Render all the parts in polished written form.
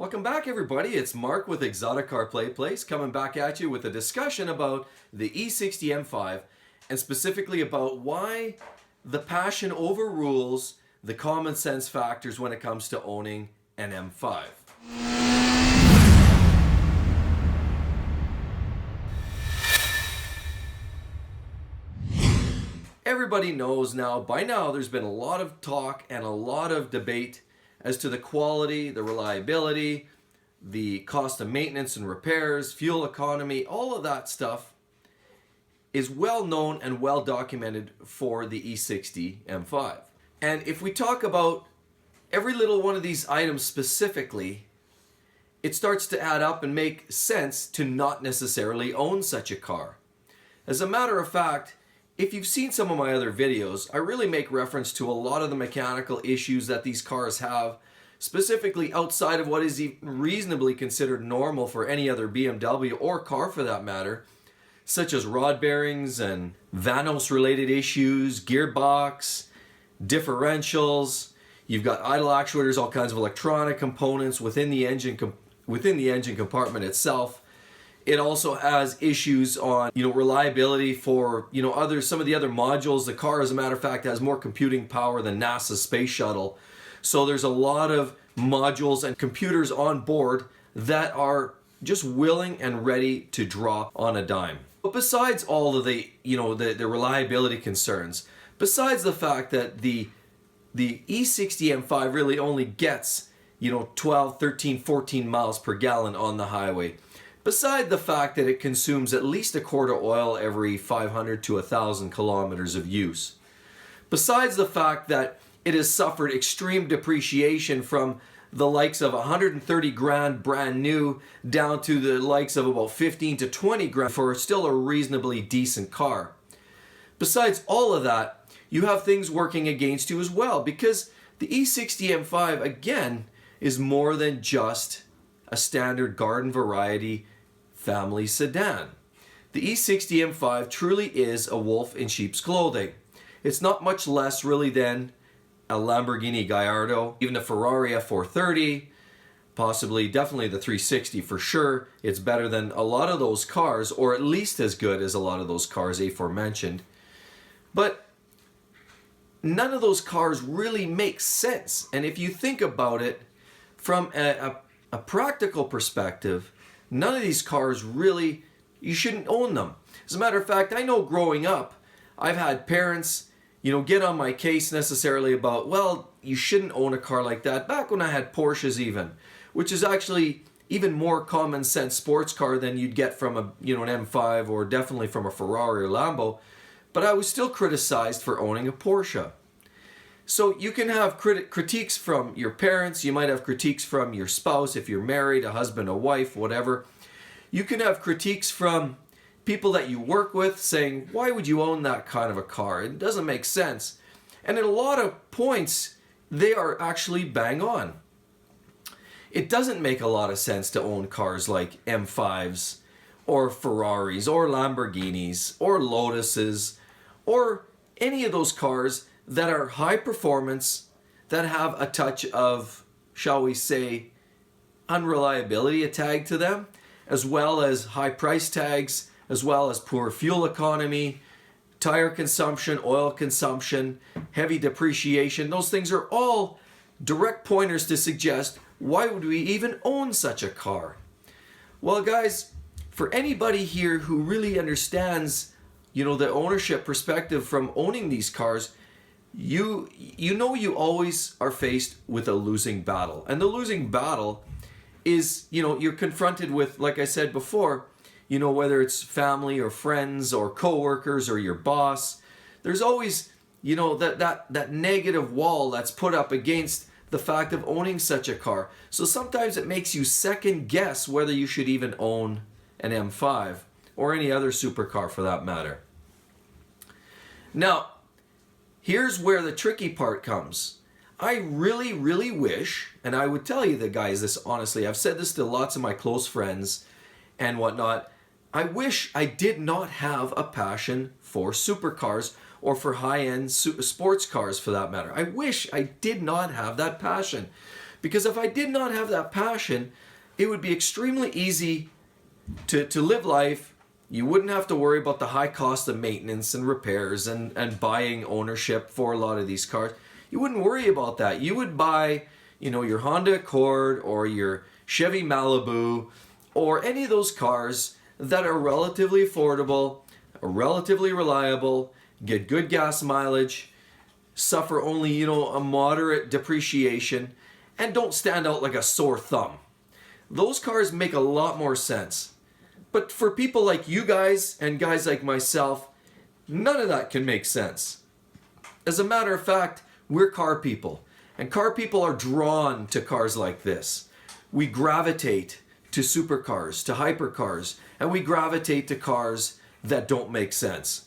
Welcome back, everybody. It's Mark with ExoticCar PlayPlace coming back at you with a discussion about the E60 M5 and specifically about why the passion overrules the common sense factors when it comes to owning an M5. Everybody knows now, by now, there's been a lot of talk and a lot of debate as to the quality, the reliability, the cost of maintenance and repairs, fuel economy, all of that stuff is well known and well documented for the E60 M5. And if we talk about every little one of these items specifically, it starts to add up and make sense to not necessarily own such a car. As a matter of fact, if you've seen some of my other videos, I really make reference to a lot of the mechanical issues that these cars have, specifically outside of what is even reasonably considered normal for any other BMW or car for that matter, such as rod bearings and Vanos related issues, gearbox, differentials. You've got idle actuators, all kinds of electronic components within the engine compartment itself. It also has issues on, reliability for, some of the other modules. The car, as a matter of fact, has more computing power than NASA's space shuttle. So there's a lot of modules and computers on board that are just willing and ready to drop on a dime. But besides all of the reliability concerns, besides the fact that the E60 M5 really only gets, 12, 13, 14 miles per gallon on the highway, beside the fact that it consumes at least a quart of oil every 500 to 1,000 kilometers of use, besides the fact that it has suffered extreme depreciation from the likes of 130 grand brand new down to the likes of about 15 to 20 grand for still a reasonably decent car. Besides all of that, you have things working against you as well, because the E60 M5 again is more than just a standard garden variety family sedan. The E60 M5 truly is a wolf in sheep's clothing. It's not much less really than a Lamborghini Gallardo, even a Ferrari F430, definitely the 360 for sure. It's better than a lot of those cars, or at least as good as a lot of those cars aforementioned. But none of those cars really make sense. And if you think about it from a practical perspective, none of these cars really, you shouldn't own them. As a matter of fact, I know growing up, I've had parents, get on my case necessarily about, well, you shouldn't own a car like that. Back when I had Porsches even, which is actually even more common sense sports car than you'd get from an M5 or definitely from a Ferrari or Lambo. But I was still criticized for owning a Porsche. So you can have critiques from your parents, you might have critiques from your spouse if you're married, a husband, a wife, whatever. You can have critiques from people that you work with saying, why would you own that kind of a car? It doesn't make sense. And at a lot of points, they are actually bang on. It doesn't make a lot of sense to own cars like M5s or Ferraris or Lamborghinis or Lotuses or any of those cars that are high performance, that have a touch of, shall we say, unreliability tagged to them, as well as high price tags, as well as poor fuel economy, tire consumption, oil consumption, heavy depreciation. Those things are all direct pointers to suggest, why would we even own such a car? Well, guys, for anybody here who really understands, the ownership perspective from owning these cars, you always are faced with a losing battle. And the losing battle is, you're confronted with, like I said before, whether it's family or friends or coworkers or your boss, there's always, that negative wall that's put up against the fact of owning such a car. So sometimes it makes you second guess whether you should even own an M5 or any other supercar for that matter. Now, here's where the tricky part comes. I really, really wish, and I would tell you the guys this honestly, I've said this to lots of my close friends and whatnot, I wish I did not have a passion for supercars or for high-end sports cars for that matter. I wish I did not have that passion, Because if I did not have that passion, it would be extremely easy to live life. You wouldn't have to worry about the high cost of maintenance and repairs and buying ownership for a lot of these cars. You wouldn't worry about that. You would buy, your Honda Accord or your Chevy Malibu or any of those cars that are relatively affordable, are relatively reliable, get good gas mileage, suffer only, a moderate depreciation, and don't stand out like a sore thumb. Those cars make a lot more sense. But for people like you guys and guys like myself, none of that can make sense. As a matter of fact, we're car people, and car people are drawn to cars like this. We gravitate to supercars, to hypercars, and we gravitate to cars that don't make sense.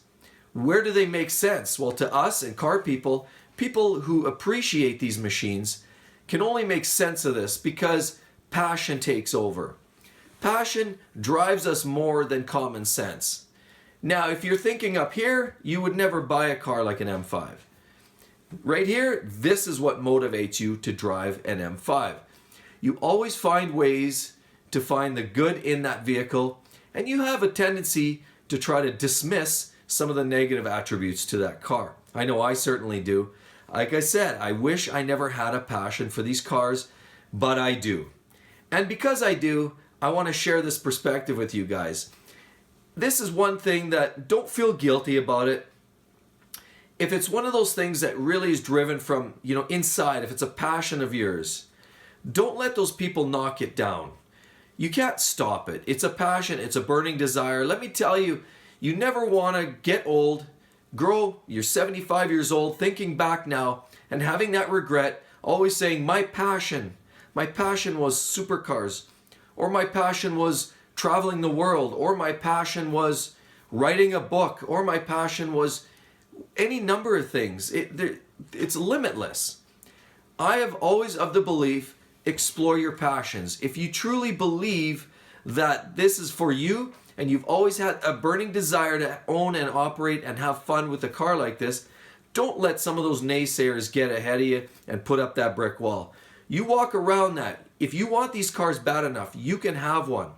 Where do they make sense? Well, to us and car people, people who appreciate these machines can only make sense of this because passion takes over. Passion drives us more than common sense. Now, if you're thinking up here, you would never buy a car like an M5. Right here, this is what motivates you to drive an M5. You always find ways to find the good in that vehicle, and you have a tendency to try to dismiss some of the negative attributes to that car. I know I certainly do. Like I said, I wish I never had a passion for these cars, but I do. And because I do, I want to share this perspective with you guys. This is one thing that don't feel guilty about it. If it's one of those things that really is driven from, inside, if it's a passion of yours, don't let those people knock it down. You can't stop it. It's a passion. It's a burning desire. Let me tell you, you never want to get old, grow, you're 75 years old, thinking back now and having that regret, always saying, my passion was supercars, or my passion was traveling the world, or my passion was writing a book, or my passion was any number of things. It's limitless. I have always of the belief, explore your passions. If you truly believe that this is for you, and you've always had a burning desire to own and operate and have fun with a car like this, don't let some of those naysayers get ahead of you and put up that brick wall. You walk around that. If you want these cars bad enough, you can have one.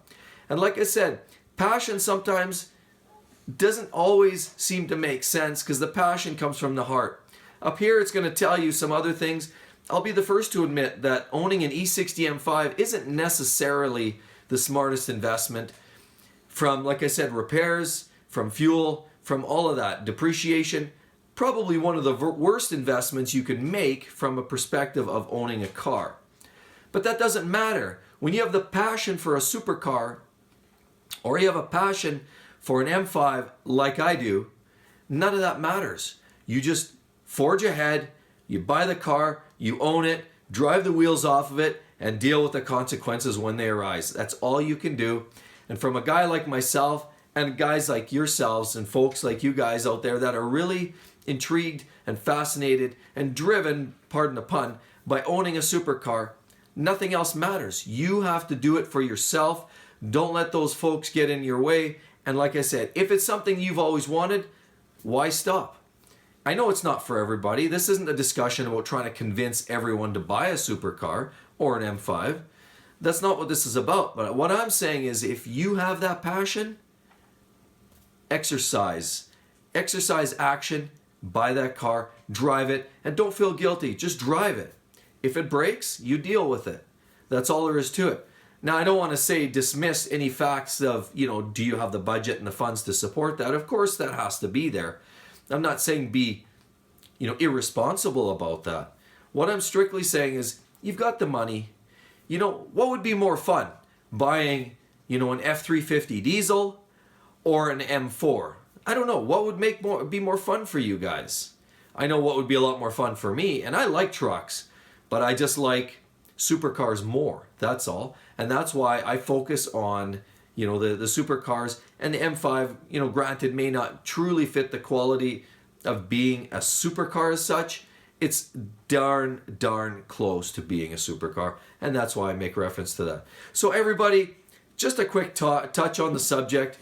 And like I said, passion sometimes doesn't always seem to make sense because the passion comes from the heart. Up here, it's going to tell you some other things. I'll be the first to admit that owning an E60 M5 isn't necessarily the smartest investment. From, like I said, repairs, from fuel, from all of that, depreciation, probably one of the worst investments you can make from a perspective of owning a car. But that doesn't matter. When you have the passion for a supercar, or you have a passion for an M5 like I do, none of that matters. You just forge ahead, you buy the car, you own it, drive the wheels off of it, and deal with the consequences when they arise. That's all you can do. And from a guy like myself and guys like yourselves and folks like you guys out there that are really intrigued and fascinated and driven, pardon the pun, by owning a supercar, nothing else matters. You have to do it for yourself. Don't let those folks get in your way. And like I said, if it's something you've always wanted, why stop? I know it's not for everybody. This isn't a discussion about trying to convince everyone to buy a supercar or an M5. That's not what this is about. But what I'm saying is if you have that passion, exercise. Exercise action, buy that car, drive it, and don't feel guilty. Just drive it. If it breaks, you deal with it. That's all there is to it. Now, I don't want to say dismiss any facts of, do you have the budget and the funds to support that? Of course, that has to be there. I'm not saying be, irresponsible about that. What I'm strictly saying is you've got the money. What would be more fun? Buying, an F350 diesel or an M4? I don't know. What would be more fun for you guys? I know what would be a lot more fun for me, and I like trucks, but I just like supercars more. That's all. And that's why I focus on, the supercars, and the M5, granted may not truly fit the quality of being a supercar as such. It's darn close to being a supercar, and that's why I make reference to that. So everybody, just a quick touch on the subject.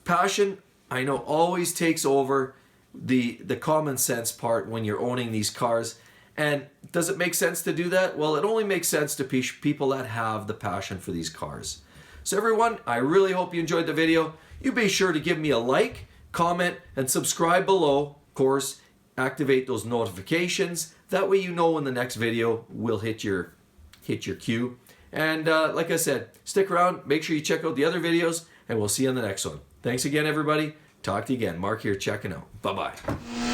Passion, I know, always takes over the common sense part when you're owning these cars. And does it make sense to do that? Well, it only makes sense to people that have the passion for these cars. So everyone, I really hope you enjoyed the video. You be sure to give me a like, comment, and subscribe below. Of course, activate those notifications. That way you know when the next video will hit your queue. And like I said, stick around. Make sure you check out the other videos, and we'll see you on the next one. Thanks again, everybody. Talk to you again. Mark here checking out. Bye-bye.